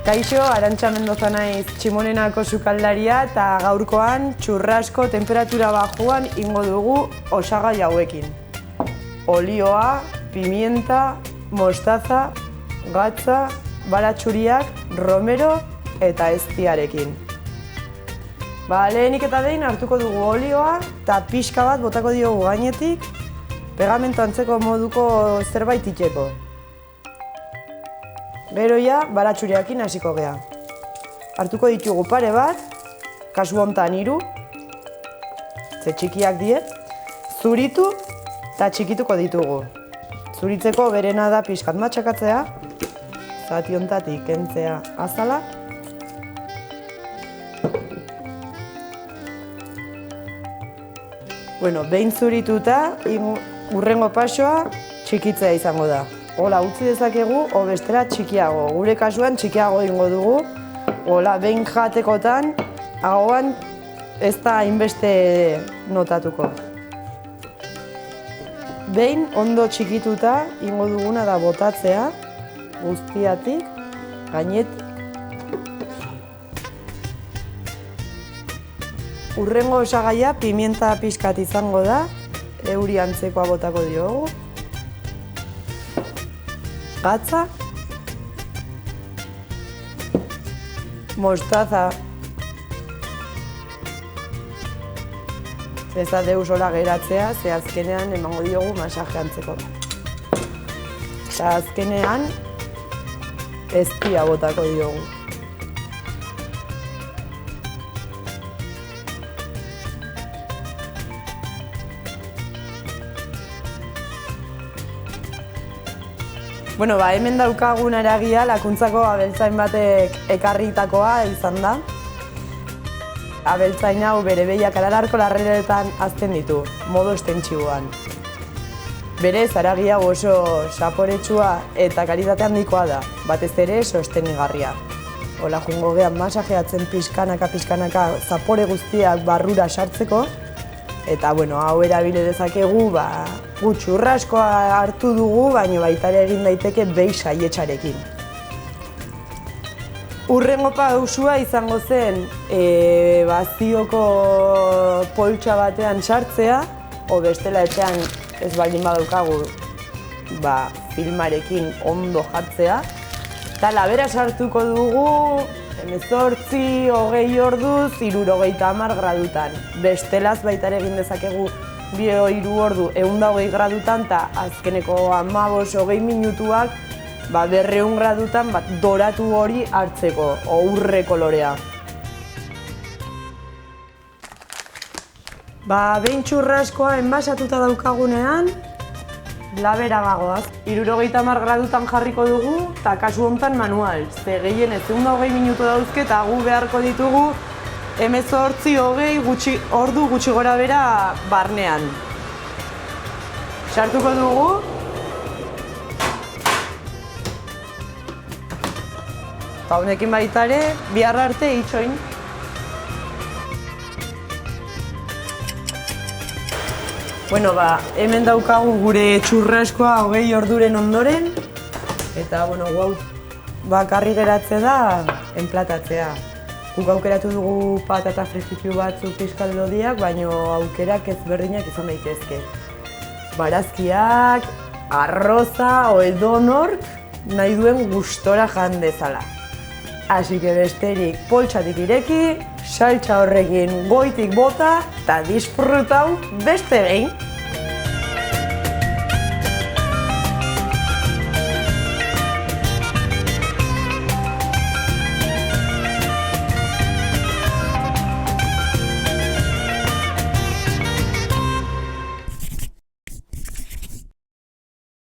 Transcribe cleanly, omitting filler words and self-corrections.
Kaixo, Arantxa Mendoza naiz Tximonenako sukaldaria eta gaurkoan churrasko temperatura bajuan ingo dugu osagai hauekin. Olioa, pimienta, mostaza, gatza, baratxuriak, romero eta eztiarekin. Lehenik eta behin hartuko dugu olioa eta pixka bat botako diogu gainetik pegamento antzeko moduko zerbait itxeko. Gero ja, baratxuriakin hasiko gea. Hartuko ditugu pare bat, kasu hontan 3, ze txikiak die, zuritu eta txikituko ditugu. Zuritzeko berena da pixkat matxakatzea, zati hontatik kentzea azala. Behin zurituta, hurrengo pasoa txikitzea izango da. Hola, utzi dezakegu, o bestela txikiago. Gure kasuan txikiago ingo dugu. Hola, behin jatekotan, ahoan ez da hainbeste notatuko. Behin ondo txikituta ingo duguna da botatzea, guztiatik, gainetik. Hurrengo osagaia pimienta pixkat izango da, euri antzekoa botako diogu. Gatza, mostaza, ez da deus hola geratzea, ze azkenean emango diogu masaje antzeko. Eta azkenean eztia botako diogu. Hemen daukagun eragia lakuntzako abeltzain batek ekarritakoa izan da. Abeltzain hau bere behiak Aralarko larreretan hazten ditu, modu estentsiboan. Berez, haragia oso saporetsua eta kalitate handikoa da, batez ere sostenigarria. Hola, jungo gean masajeatzen pixkanaka zapore guztiak barrura sartzeko, eta hau erabile dezakegu, churraskoa hartu dugu, baina baita ere egin daiteke behi saietxarekin. Hurrengo pausua izango zen bazioko poltsa batean sartzea, o bestela etxean ez baldin badaukagu filmarekin ondo jartzea. Eta labera sartuko dugu 18-20 orduz 70 gradutan. Bestelaz baita ere egin dezakegu 2-3 ordu 120 gradutan eta azkeneko 15-20 minutuak 200 gradutan doratu hori hartzeko, o urre kolorea. Behin churraskoa enbasatuta daukagunean, labera bagoaz. 70 gradutan jarriko dugu eta kasu hontan manual. Ze gehien ez 120 minutu dauzke eta gu beharko ditugu 18-20 ordu gutxi gora bera barnean. Sartuko dugu. Eta honekin baita ere, bihar arte itxoin. Hemen daukagu gure churraskoa 20 orduren ondoren. Eta, bakarri geratze da enplatatzea. Guk aukeratu dugu patata fristitu batzuk pixkat lodiak, baina aukerak ezberdinak izan daitezke. Barazkiak, arroza, o edonork nahi duen gustora jan dezala. Así que besterik poltsatik ireki, saltsa horrekin goitik bota eta disfrutau beste behin.